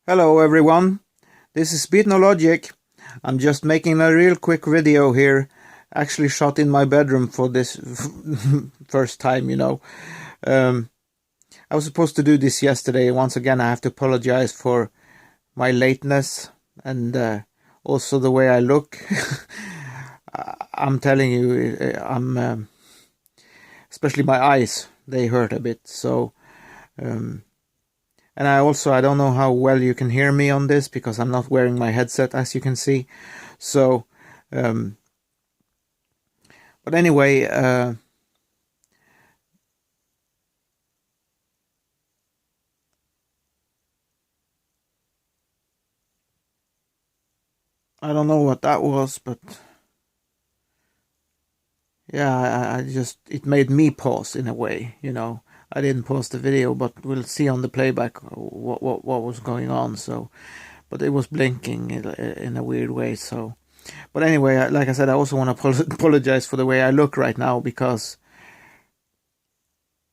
Hello everyone, this is Logic. I'm just making a real quick video here, actually shot in my bedroom for this first time. I was supposed to do this yesterday. Once again, I have to apologize for my lateness and also the way I look. I'm telling you, especially my eyes, they hurt a bit, so... And I don't know how well you can hear me on this because I'm not wearing my headset, as you can see. So, but anyway, I don't know what that was, but yeah, it made me pause in a way. I didn't pause the video, but we'll see on the playback what was going on. So, but it was blinking in a weird way. So, but anyway, like I said, I also want to apologize for the way I look right now, because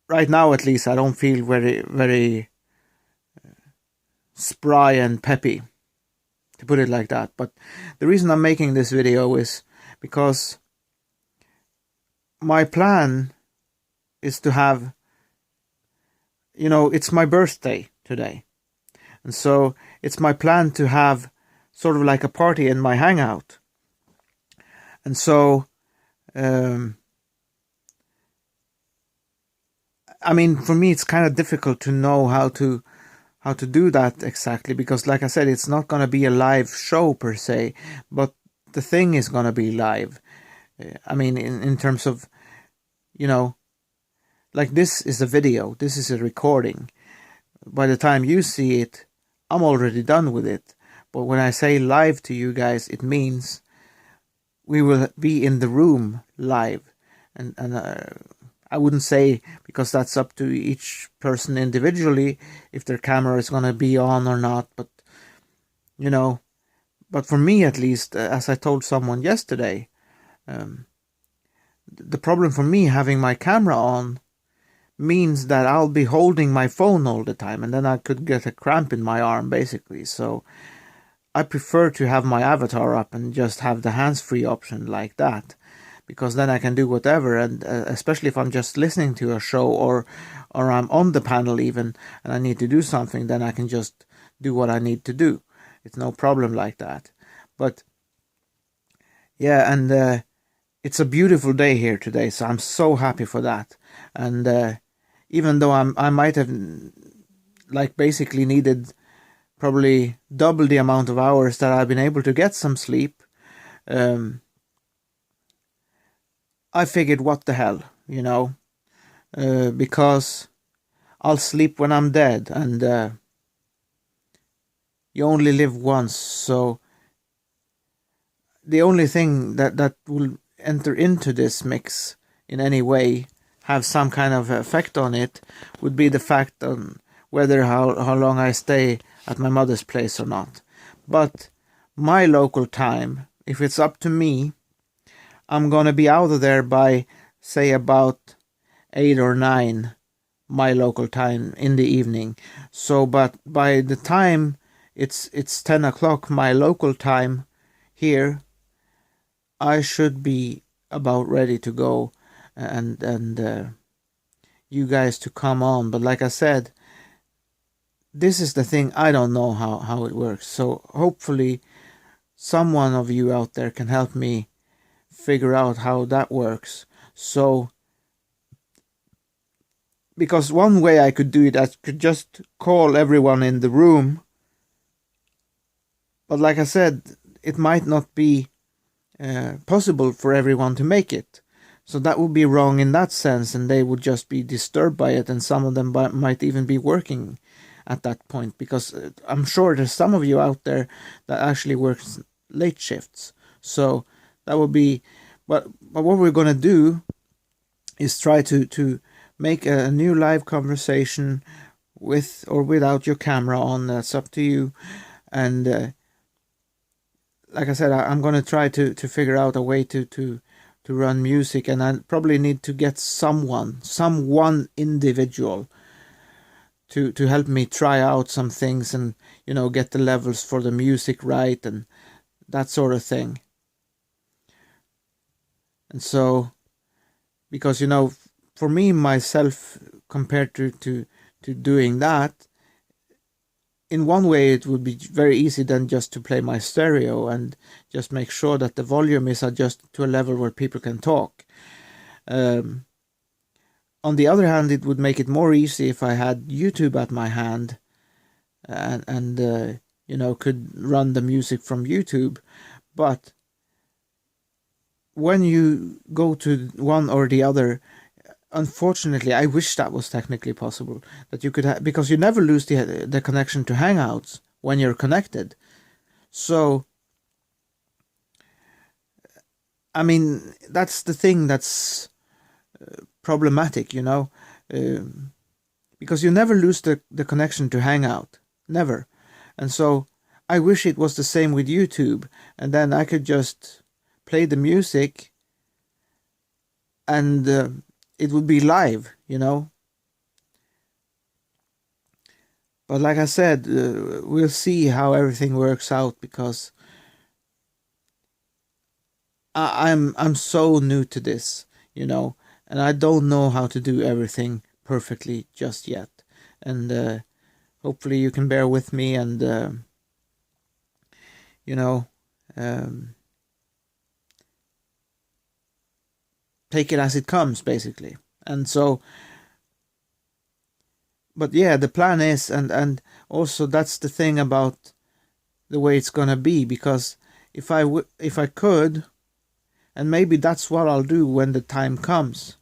right now at least I don't feel very spry and peppy, to put it like that. But the reason I'm making this video is because my plan is to have, it's my birthday today. And so it's my plan to have sort of like a party in my hangout. And so, for me, it's kind of difficult to know how to do that exactly, because like I said, it's not going to be a live show per se, but the thing is going to be live. In terms of, like, this is a video, this is a recording. By the time you see it, I'm already done with it. But when I say live to you guys, it means we will be in the room live. And I wouldn't say, because that's up to each person individually, if their camera is going to be on or not. But, but for me at least, as I told someone yesterday, the problem for me having my camera on means that I'll be holding my phone all the time, and then I could get a cramp in my arm, basically. So I prefer to have my avatar up and just have the hands-free option like that, because then I can do whatever. And especially if I'm just listening to a show, or I'm on the panel even, and I need to do something, then I can just do what I need to do. It's no problem like that. But yeah, and it's a beautiful day here today, so I'm so happy for that. And even though I might have basically needed probably double the amount of hours that I've been able to get some sleep, I figured, what the hell, because I'll sleep when I'm dead, and you only live once. So the only thing that will enter into this mix in any way, have some kind of effect on it, would be the fact on whether how long I stay at my mother's place or not. But my local time, if it's up to me, I'm gonna be out of there by, say, about 8 or 9, my local time, in the evening. So, but by the time it's 10 o'clock my local time here, I should be about ready to go, and you guys to come on. But like I said, this is the thing, I don't know how it works. So hopefully someone of you out there can help me figure out how that works. So, because one way I could do it, I could just call everyone in the room. But like I said, it might not be possible for everyone to make it. So that would be wrong in that sense, and they would just be disturbed by it, and some of them might even be working at that point, because I'm sure there's some of you out there that actually works late shifts. So that would be, but what we're going to do is try to make a new live conversation with or without your camera on. That's up to you. And like I said, I'm going to try to figure out a way to run music, and I probably need to get someone individual to help me try out some things and get the levels for the music right and that sort of thing. And so, because for me myself, compared to doing that, in one way it would be very easy then just to play my stereo and just make sure that the volume is adjusted to a level where people can talk. On the other hand, it would make it more easy if I had YouTube at my hand and could run the music from YouTube. But when you go to one or the other, unfortunately, I wish that was technically possible, that you could because you never lose the connection to Hangouts when you're connected. So, I mean, that's the thing that's problematic, because you never lose the connection to Hangout, never. And so I wish it was the same with YouTube, and then I could just play the music and it would be live, But like I said, we'll see how everything works out, because I'm so new to this, and I don't know how to do everything perfectly just yet. And hopefully you can bear with me and take it as it comes, basically. And so, but yeah, the plan is, and also that's the thing about the way it's gonna be, because if I could, and maybe that's what I'll do when the time comes.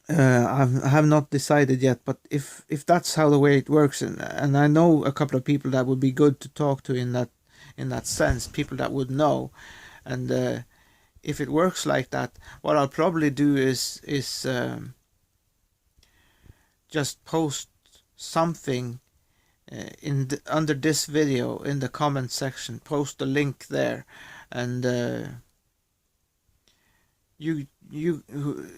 I have not decided yet, but if that's how the way it works, and I know a couple of people that would be good to talk to in that sense, people that would know, and if it works like that, what I'll probably do is just post something under this video in the comment section, post a link there, and you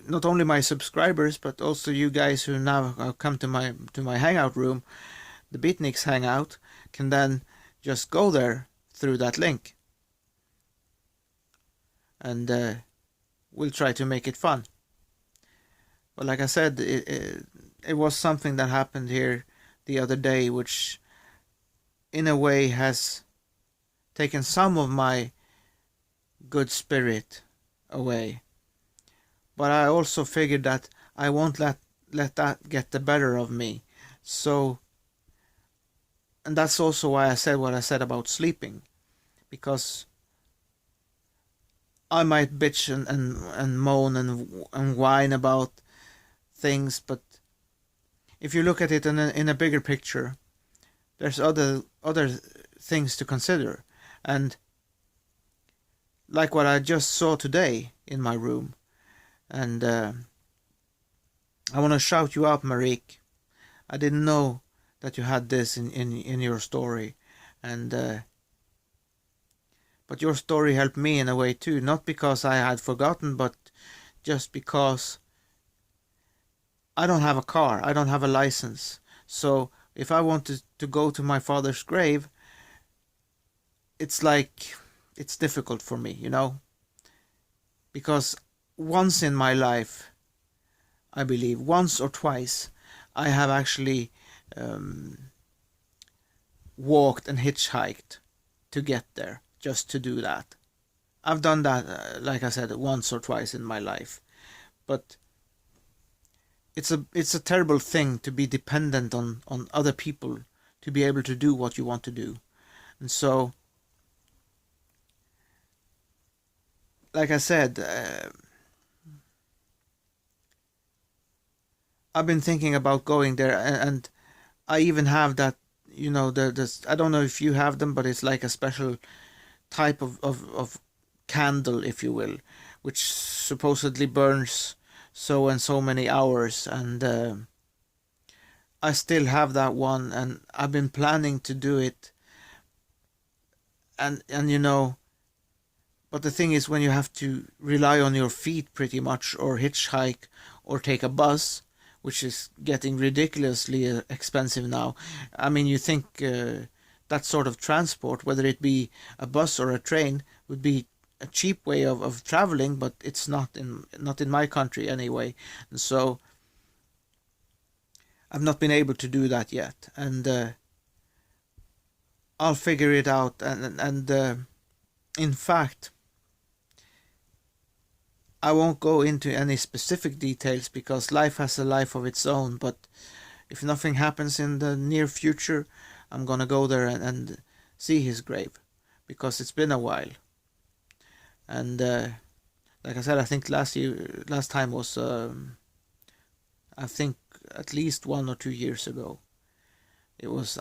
not only my subscribers but also you guys who now come to my hangout room, the Beatniks hangout, can then just go there through that link, and we'll try to make it fun. But like I said, it was something that happened here the other day, which in a way has taken some of my good spirit away. But I also figured that I won't let that get the better of me. So, and that's also why I said what I said about sleeping, because I might bitch and moan and whine about things, but if you look at it in a bigger picture, there's other things to consider. And like what I just saw today in my room, and I want to shout you out, Marik. I didn't know that you had this in your story, and but your story helped me in a way too, not because I had forgotten, but just because I don't have a car, I don't have a license. So if I wanted to go to my father's grave, it's difficult for me, because once in my life, I believe, once or twice, I have actually walked and hitchhiked to get there, just to do that. I've done that, like I said, once or twice in my life. But it's a terrible thing to be dependent on other people to be able to do what you want to do. And so, like I said, I've been thinking about going there, and I even have that, I don't know if you have them, but it's like a special type of candle, if you will, which supposedly burns so and so many hours, and I still have that one, and I've been planning to do it, and but the thing is, when you have to rely on your feet pretty much, or hitchhike, or take a bus, which is getting ridiculously expensive now. I mean, you think that sort of transport, whether it be a bus or a train, would be a cheap way of traveling, but it's not in my country anyway. And so I've not been able to do that yet, and I'll figure it out. And in fact, I won't go into any specific details because life has a life of its own. But if nothing happens in the near future, I'm gonna go there and see his grave, because it's been a while. And like I said, I think last time was I think at least 1 or 2 years ago.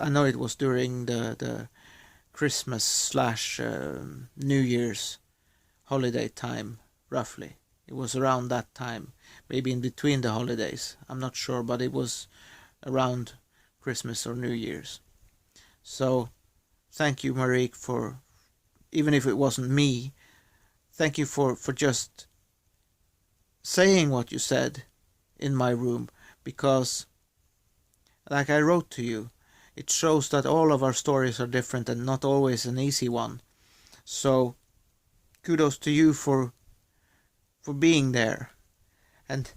I know it was during the Christmas slash New Year's holiday time, roughly. It was around that time, maybe in between the holidays. I'm not sure, but it was around Christmas or New Year's. So thank you, Marik, for, even if it wasn't me, thank you for just saying what you said in my room, because, like I wrote to you, it shows that all of our stories are different and not always an easy one. So kudos to you for being there. And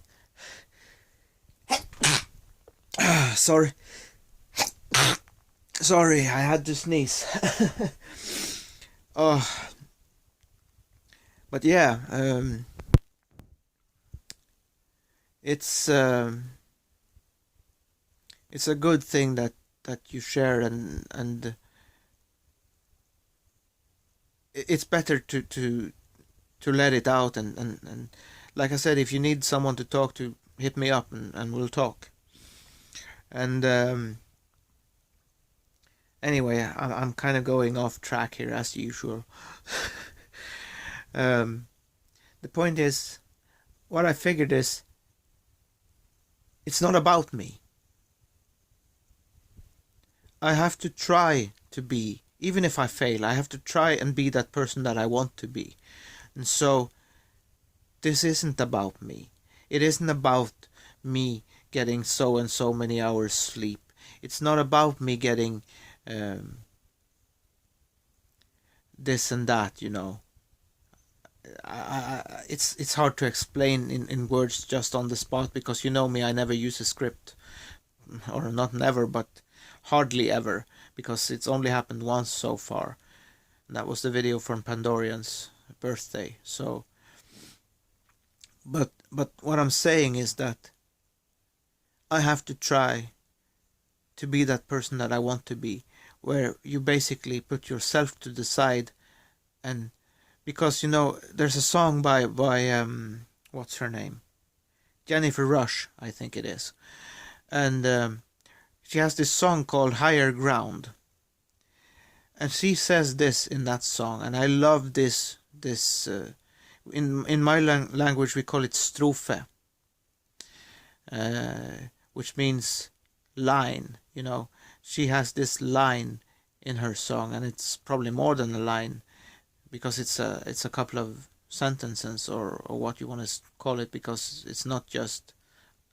sorry, I had to sneeze. Oh, but yeah, it's a good thing that you share, and it's better to let it out, and like I said, if you need someone to talk to, hit me up and we'll talk. And anyway, I'm kind of going off track here as usual. The point is, what I figured is, it's not about me. I have to try to be, even if I fail, I have to try and be that person that I want to be. And so this isn't about me. It isn't about me getting so and so many hours sleep. It's not about me getting this and that, you know. It's hard to explain in words just on the spot, because you know me, I never use a script. Or not never, but hardly ever, because it's only happened once so far. And that was the video from Pandorian's birthday. So but what I'm saying is that I have to try to be that person that I want to be, where you basically put yourself to the side. And because, you know, there's a song by what's her name, Jennifer Rush, I think it is, and she has this song called Higher Ground, and she says this in that song, and I love this in my language we call it strophe, which means line. You know, she has this line in her song, and it's probably more than a line, because it's a couple of sentences, or what you want to call it, because it's not just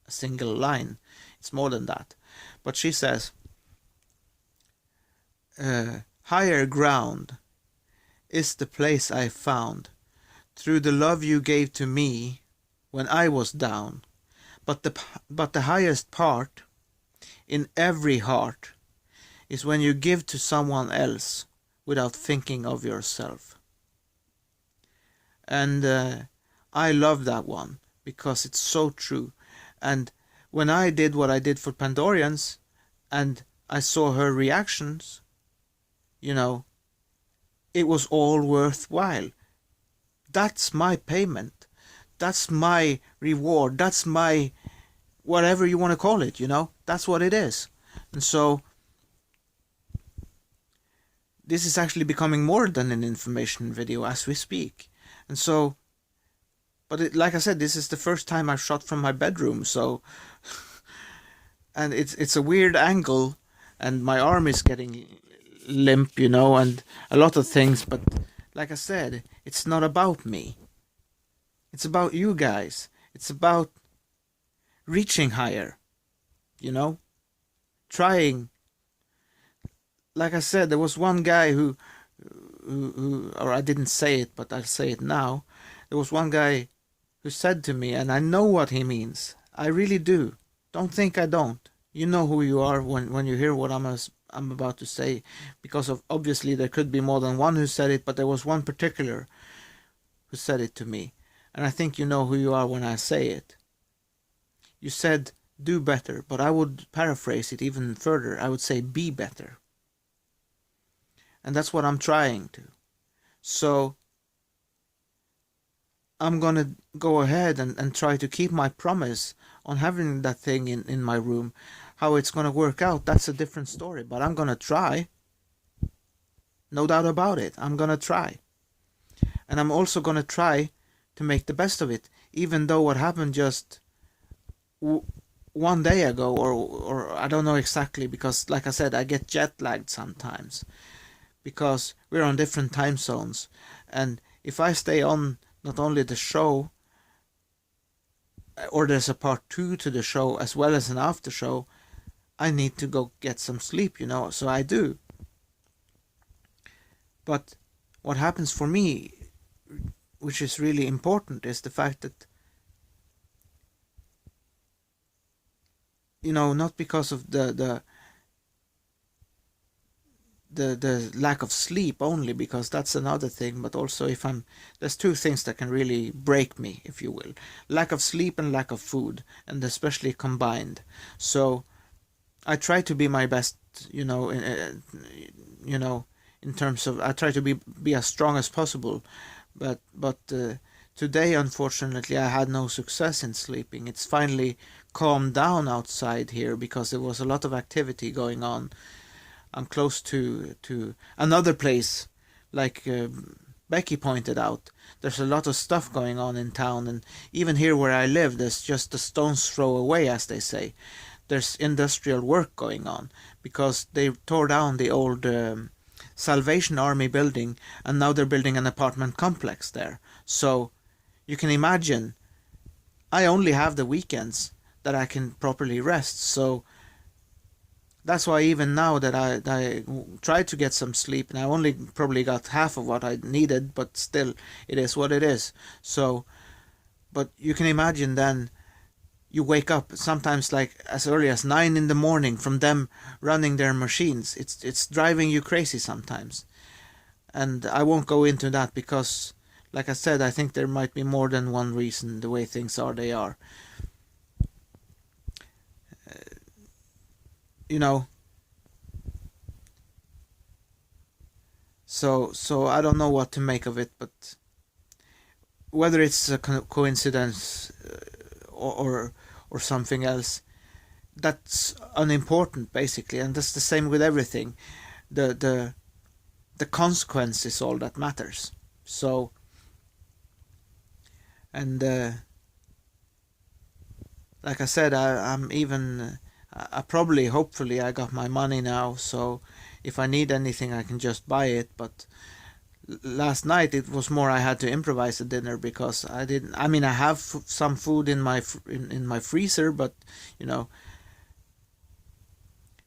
a single line, it's more than that. But she says, higher ground is the place I found through the love you gave to me when I was down. But the highest part in every heart is when you give to someone else without thinking of yourself. And I love that one, because it's so true. And when I did what I did for Pandorians, and I saw her reactions, you know, it was all worthwhile. That's my payment. That's my reward. That's my whatever you want to call it, you know. That's what it is. And so this is actually becoming more than an information video as we speak. And so, but like I said, this is the first time I've shot from my bedroom, so and it's a weird angle, and my arm is getting limp, you know, and a lot of things. But like I said, it's not about me. It's about you guys. It's about reaching higher. you know, trying. Like I said, there was one guy who, or I didn't say it, but I'll say it now. There was one guy who said to me, and I know what he means. I really do. Don't think I don't. You know who you are when you hear what I'm about to say, because of obviously there could be more than one who said it, but there was one particular who said it to me, and I think you know who you are when I say it. You said do better, but I would paraphrase it even further. I would say be better, and that's what I'm trying to. So I'm gonna go ahead and try to keep my promise on having that thing in my room. How it's gonna work out, that's a different story, but I'm gonna try. No doubt about it. I'm gonna try. And I'm also gonna try to make the best of it, even though what happened just one day ago, or I don't know exactly, because like I said, I get jet lagged sometimes because we're on different time zones. And if I stay on not only the show, or there's a part two to the show as well as an after show, I need to go get some sleep, so I do. But what happens for me, which is really important, is the fact that, not because of the lack of sleep only, because that's another thing, but also there's two things that can really break me, if you will: lack of sleep and lack of food, and especially combined. So I try to be my best, in terms of, I try to be as strong as possible, but today, unfortunately, I had no success in sleeping. It's finally calmed down outside here because there was a lot of activity going on. I'm close to another place, like Becky pointed out. There's a lot of stuff going on in town, and even here where I live, there's just a stone's throw away, as they say. There's industrial work going on because they tore down the old Salvation Army building, and now they're building an apartment complex there. So you can imagine, I only have the weekends that I can properly rest. So that's why even now that I tried to get some sleep, and I only probably got half of what I needed, but still, it is what it is. So, but you can imagine then, you wake up sometimes like as early as 9 in the morning from them running their machines. It's driving you crazy sometimes. And I won't go into that because, like I said, I think there might be more than one reason the way things are, they are. You know, so I don't know what to make of it, but whether it's a coincidence or something else, that's unimportant basically, and that's the same with everything. The consequence is all that matters. So, and like I said, I'm even, I probably, hopefully, I got my money now, so if I need anything, I can just buy it. But last night it was more I had to improvise a dinner because I didn't. I mean, I have some food in my freezer, but you know,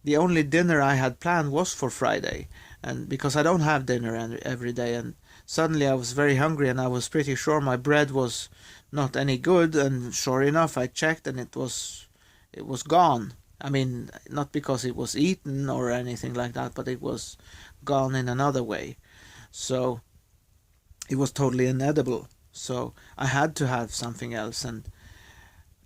the only dinner I had planned was for Friday, and because I don't have dinner every day, and suddenly I was very hungry, and I was pretty sure my bread was not any good, and sure enough, I checked, and it was gone. I mean, not because it was eaten or anything like that, but it was gone in another way. So it was totally inedible. So I had to have something else, and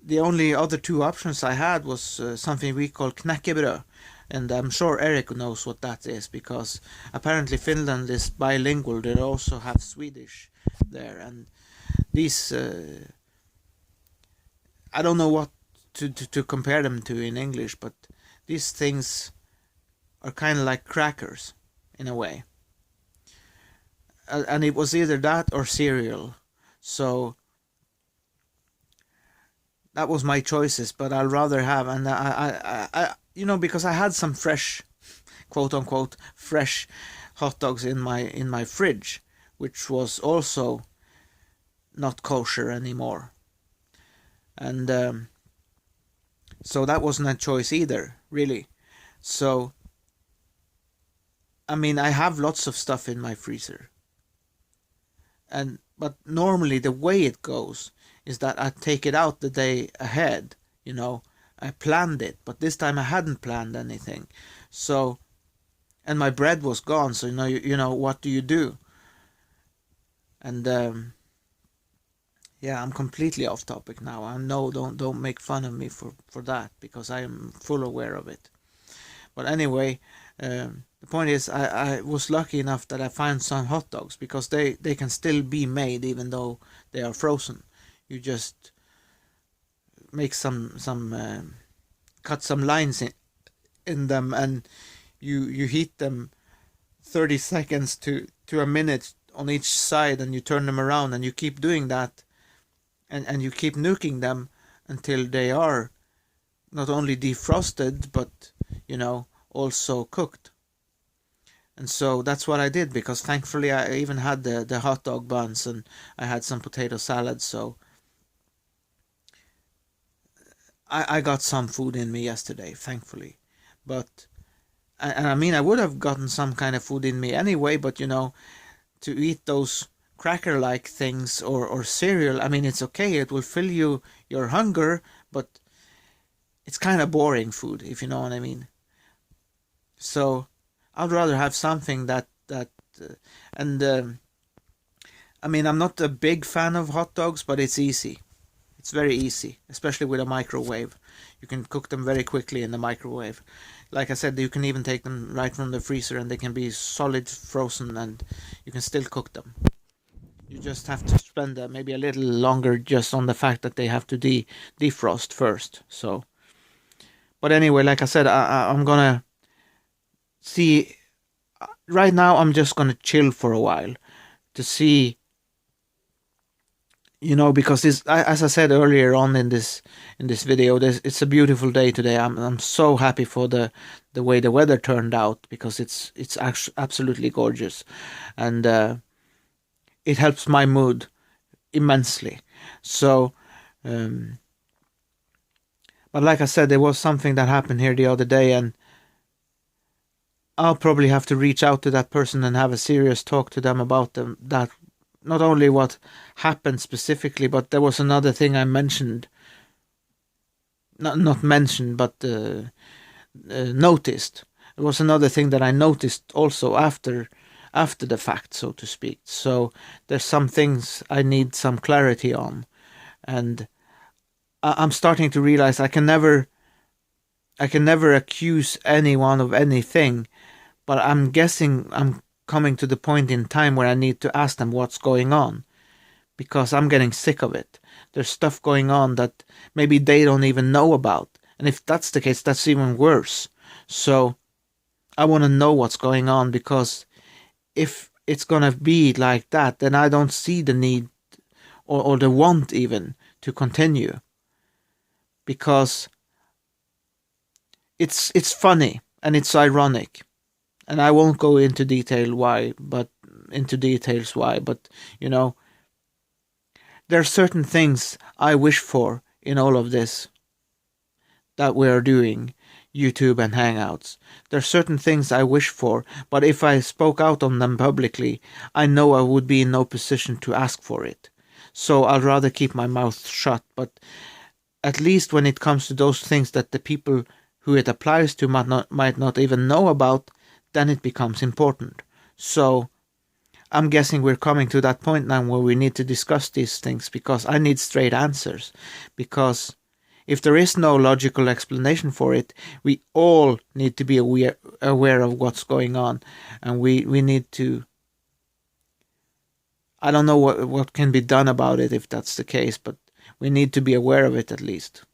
the only other two options I had was something we call knäckebröd, and I'm sure Eric knows what that is because apparently Finland is bilingual. They also have Swedish there, and these I don't know what to compare them to in English, but these things are kind of like crackers in a way, and it was either that or cereal. So that was my choices, but I'll rather have, and because I had some fresh, quote unquote, fresh hot dogs in my fridge, which was also not kosher anymore, and So that wasn't a choice either, really. So, I mean, I have lots of stuff in my freezer. But normally the way it goes is that I take it out the day ahead, I planned it, but this time I hadn't planned anything. So, and my bread was gone, so what do you do? And yeah, I'm completely off topic now. I know, don't make fun of me for that, because I am full aware of it. But anyway, the point is, I was lucky enough that I found some hot dogs, because they can still be made even though they are frozen. You just make some cut some lines in them, and you heat them 30 seconds to a minute on each side, and you turn them around, and you keep doing that, and you keep nuking them until they are not only defrosted but also cooked. And so that's what I did, because thankfully I even had the hot dog buns, and I had some potato salad, so I got some food in me yesterday, thankfully. But, and I mean, I would have gotten some kind of food in me anyway, but to eat those cracker-like things or cereal, I mean, it's okay, it will fill your hunger, but it's kind of boring food, if you know what I mean. So I'd rather have something that and I mean, I'm not a big fan of hot dogs, but it's easy. It's very easy, especially with a microwave. You can cook them very quickly in the microwave. Like I said, you can even take them right from the freezer, and they can be solid frozen, and you can still cook them. You just have to spend maybe a little longer just on the fact that they have to defrost first. So, but anyway, like I said, I'm gonna see. Right now, I'm just gonna chill for a while to see. Because as I said earlier on in this video, it's a beautiful day today. I'm so happy for the way the weather turned out, because it's actually absolutely gorgeous, and it helps my mood immensely. So, but like I said, there was something that happened here the other day, and I'll probably have to reach out to that person and have a serious talk to them about that. Not only what happened specifically, but there was another thing I mentioned. Not mentioned, but noticed. There was another thing that I noticed also after the fact, so to speak. So there's some things I need some clarity on, and I'm starting to realize I can never accuse anyone of anything, but I'm guessing I'm coming to the point in time where I need to ask them what's going on, because I'm getting sick of it. There's stuff going on that maybe they don't even know about, and if that's the case, that's even worse. So I want to know what's going on, because if it's gonna be like that, then I don't see the need or the want even to continue, because it's funny and it's ironic. And I won't go into details why, but there are certain things I wish for in all of this that we're doing, YouTube and Hangouts. There are certain things I wish for, but if I spoke out on them publicly, I know I would be in no position to ask for it. So I'd rather keep my mouth shut, but at least when it comes to those things that the people who it applies to might not even know about, then it becomes important. So I'm guessing we're coming to that point now where we need to discuss these things, because I need straight answers. Because if there is no logical explanation for it, we all need to be aware of what's going on, and we need to. I don't know what can be done about it if that's the case, but we need to be aware of it at least.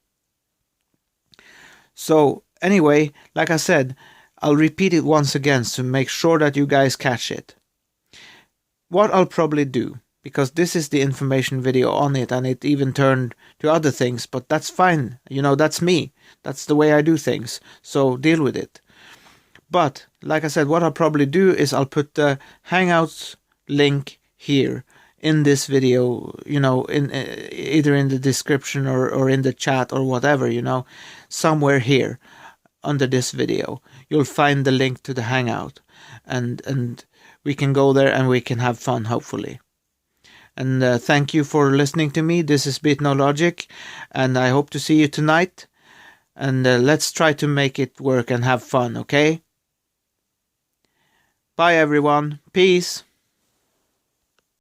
So anyway, like I said, I'll repeat it once again to make sure that you guys catch it. What I'll probably do, because this is the information video on it, and it even turned to other things, but that's fine. That's me. That's the way I do things. So deal with it. But like I said, what I'll probably do is I'll put the Hangouts link here in this video, in either in the description or in the chat or whatever, somewhere here under this video. You'll find the link to the hangout, and we can go there and we can have fun, hopefully. And thank you for listening to me. This is Beat No Logic, and I hope to see you tonight. And let's try to make it work and have fun, okay? Bye everyone. Peace.